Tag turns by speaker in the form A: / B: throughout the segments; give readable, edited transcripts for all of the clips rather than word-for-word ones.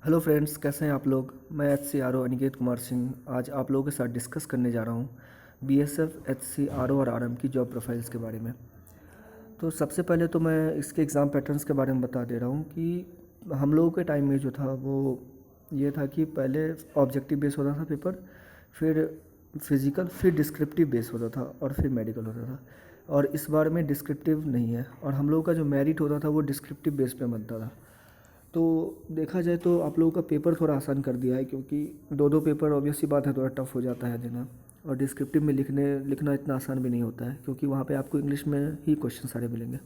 A: Hello friends, कैसे हैं आप लोग। मैं H C R O Aniket Kumar Singh आज आप लोगों के साथ डिस्कस करने जा रहा हूँ B S F H C R O और आर एम की जॉब प्रोफाइल्स के बारे में। तो सबसे पहले तो मैं इसके एग्ज़ाम पैटर्न्स के बारे में बता दे रहा हूँ कि हम लोगों के टाइम में जो था वो ये था कि पहले ऑब्जेक्टिव बेस होता था पेपर, फिर फिज़िकल, फिर डिस्क्रिप्टिव बेस होता था और फिर मेडिकल होता था। और इस बार में डिस्क्रिप्टिव नहीं है और हम लोगों का जो मेरिट होता था वो डिस्क्रिप्टिव बेस पे बनता था। तो देखा जाए तो आप लोगों का पेपर थोड़ा आसान कर दिया है, क्योंकि दो दो पेपर ऑब्वियस सी बात है थोड़ा टफ हो जाता है देना। और डिस्क्रिप्टिव में लिखना इतना आसान भी नहीं होता है, क्योंकि वहाँ पे आपको इंग्लिश में ही क्वेश्चन सारे मिलेंगे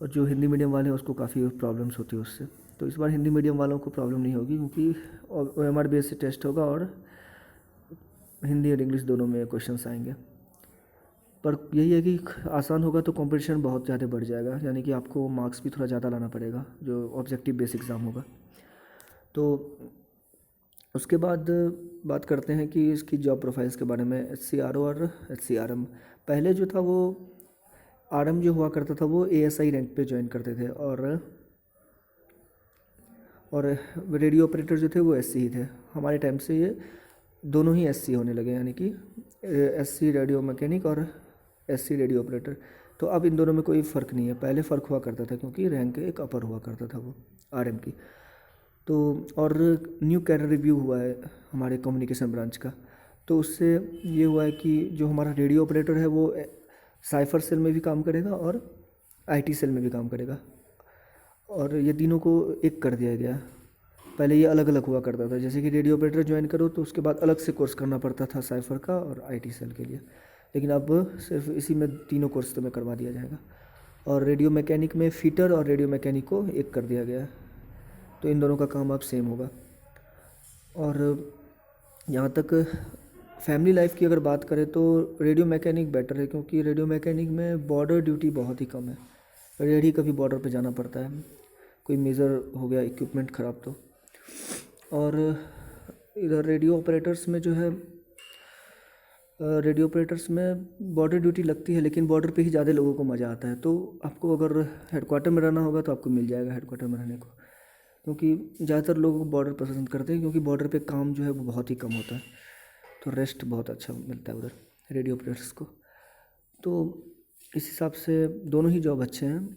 A: और जो हिंदी मीडियम वाले हैं उसको काफ़ी प्रॉब्लम्स होती है उससे। तो इस बार हिंदी मीडियम वालों को प्रॉब्लम नहीं होगी, क्योंकि ओ एम आर बेस से टेस्ट होगा और हिंदी और इंग्लिश दोनों में क्वेश्चन आएंगे। पर यही है कि आसान होगा तो कंपटीशन बहुत ज़्यादा बढ़ जाएगा, यानी कि आपको मार्क्स भी थोड़ा ज़्यादा लाना पड़ेगा जो ऑब्जेक्टिव बेस एग्ज़ाम होगा। तो उसके बाद बात करते हैं कि इसकी जॉब प्रोफाइल्स के बारे में। एच सी आर ओ और एच सी आर एम, पहले जो था वो आर एम जो हुआ करता था वो ए एस आई रैंक पे ज्वाइन करते थे, और रेडियो ऑपरेटर जो थे वो एस सी ही थे। हमारे टाइम से ये दोनों ही एस सी होने लगे, यानी कि एस सी रेडियो मैकेनिक और एस सी रेडियो ऑपरेटर। तो अब इन दोनों में कोई फ़र्क नहीं है, पहले फ़र्क हुआ करता था क्योंकि रैंक एक अपर हुआ करता था वो आर एम की। तो और न्यू कैरियर रिव्यू हुआ है हमारे कम्युनिकेशन ब्रांच का, तो उससे ये हुआ है कि जो हमारा रेडियो ऑपरेटर है वो साइफर सेल में भी काम करेगा और आईटी सेल में भी काम करेगा, और ये तीनों को एक कर दिया गया। पहले ये अलग अलग हुआ करता था, जैसे कि रेडियो ऑपरेटर ज्वाइन करो तो उसके बाद अलग से कोर्स करना पड़ता था साइफर का और आईटी सेल के लिए, लेकिन अब सिर्फ इसी में तीनों कोर्स तुम्हें करवा दिया जाएगा। और रेडियो मैकेनिक में फीटर और रेडियो मैकेनिक को एक कर दिया गया है, तो इन दोनों का काम अब सेम होगा। और यहाँ तक फैमिली लाइफ की अगर बात करें तो रेडियो मैकेनिक बेटर है, क्योंकि रेडियो मैकेनिक में बॉर्डर ड्यूटी बहुत ही कम है। रेडी कभी बॉर्डर पे जाना पड़ता है, कोई मेजर हो गया इक्विपमेंट ख़राब तो। और इधर रेडियो ऑपरेटर्स में जो है, रेडियो ऑपरेटर्स में बॉर्डर ड्यूटी लगती है, लेकिन बॉर्डर पे ही ज़्यादा लोगों को मज़ा आता है। तो आपको अगर हेडक्वार्टर में रहना होगा तो आपको मिल जाएगा हेडक्वार्टर में रहने को, क्योंकि ज़्यादातर लोग बॉर्डर पसंद करते हैं, क्योंकि बॉर्डर पे काम जो है वो बहुत ही कम होता है, तो रेस्ट बहुत अच्छा मिलता है उधर रेडियो ऑपरेटर्स को। तो इस हिसाब से दोनों ही जॉब अच्छे हैं।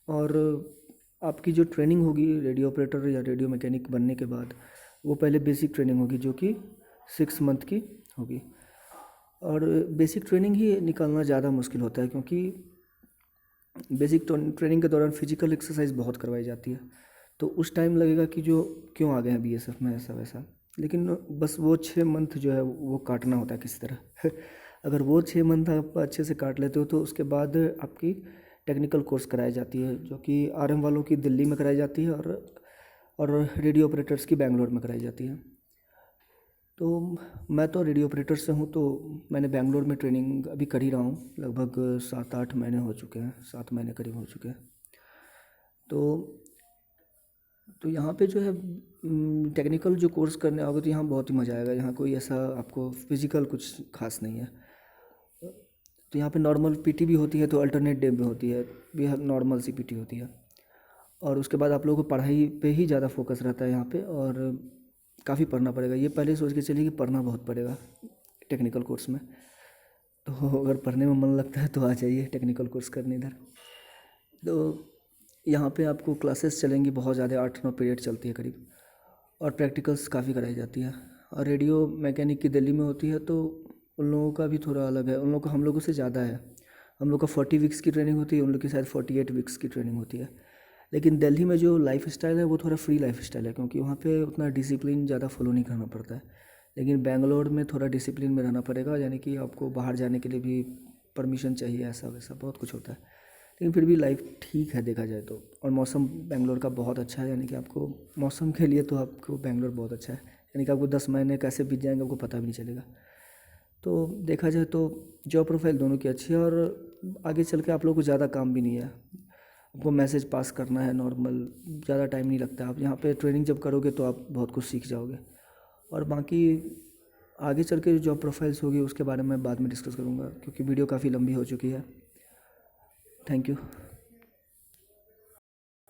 A: और आपकी जो ट्रेनिंग होगी रेडियो ऑपरेटर या रेडियो मैकेनिक बनने के बाद, वो पहले बेसिक ट्रेनिंग होगी जो कि 6 मंथ की होगी। और बेसिक ट्रेनिंग ही निकालना ज़्यादा मुश्किल होता है, क्योंकि बेसिक ट्रेनिंग के दौरान फिजिकल एक्सरसाइज बहुत करवाई जाती है, तो उस टाइम लगेगा कि जो क्यों आ गए हैं बीएसएफ में ऐसा वैसा। लेकिन बस वो 6 मंथ जो है वो काटना होता है किसी तरह अगर वो 6 मंथ आप अच्छे से काट लेते हो तो उसके बाद आपकी टेक्निकल कोर्स कराई जाती है, जो कि आरएम वालों की दिल्ली में कराई जाती है और रेडियो ऑपरेटर्स की बेंगलोर में कराई जाती है। तो मैं तो रेडियो ऑपरेटर से हूँ, तो मैंने बेंगलोर में ट्रेनिंग अभी कर ही रहा हूँ, लगभग 7-8 महीने हो चुके हैं, 7 महीने करीब हो चुके हैं। तो यहाँ पे जो है टेक्निकल जो कोर्स करने आओगे तो यहाँ बहुत ही मज़ा आएगा। यहाँ कोई ऐसा आपको फिज़िकल कुछ खास नहीं है। तो यहाँ पे नॉर्मल पीटी भी होती है, तो अल्टरनेट डे में होती है, भी नॉर्मल सी पीटी होती है। और उसके बाद आप लोगों को पढ़ाई पे ही ज़्यादा फोकस रहता है यहाँ पे, और काफ़ी पढ़ना पड़ेगा। ये पहले सोच के चलिए कि पढ़ना बहुत पड़ेगा टेक्निकल कोर्स में। तो अगर पढ़ने में मन लगता है तो आ जाइए टेक्निकल कोर्स करने इधर। तो यहाँ पे आपको क्लासेस चलेंगी बहुत ज़्यादा, 8-9 पीरियड चलती है करीब, और प्रैक्टिकल्स काफ़ी कराई जाती है। और रेडियो मैकेनिक की दिल्ली में होती है, तो उन लोगों का भी थोड़ा अलग है, उन लोगों का हम लोगों से ज़्यादा है। हम लोग का 40 वीक्स की ट्रेनिंग होती है, उन लोग की शायद 48 वीक्स की ट्रेनिंग होती है। लेकिन दिल्ली में जो लाइफ स्टाइल है वो थोड़ा फ्री लाइफ स्टाइल है, क्योंकि वहाँ पे उतना डिसिप्लिन ज़्यादा फॉलो नहीं करना पड़ता है। लेकिन बेंगलोर में थोड़ा डिसिप्लिन में रहना पड़ेगा, यानी कि आपको बाहर जाने के लिए भी परमिशन चाहिए, ऐसा वैसा बहुत कुछ होता है। लेकिन फिर भी लाइफ ठीक है देखा जाए तो। और मौसम बेंगलोर का बहुत अच्छा है, यानी कि आपको मौसम के लिए तो आपको बेंगलोर बहुत अच्छा है, यानी कि आपको 10 महीने कैसे बीत जाएंगे आपको पता भी नहीं चलेगा। तो देखा जाए तो जॉब प्रोफाइल दोनों की अच्छी है, और आगे चल के आप लोगों को ज़्यादा काम भी नहीं है, आपको मैसेज पास करना है नॉर्मल, ज़्यादा टाइम नहीं लगता। आप यहाँ पे ट्रेनिंग जब करोगे तो आप बहुत कुछ सीख जाओगे। और बाकी आगे चल के जो जॉब प्रोफाइल्स होगी उसके बारे में बाद में डिस्कस करूँगा, क्योंकि वीडियो काफ़ी लंबी हो चुकी है। Thank you.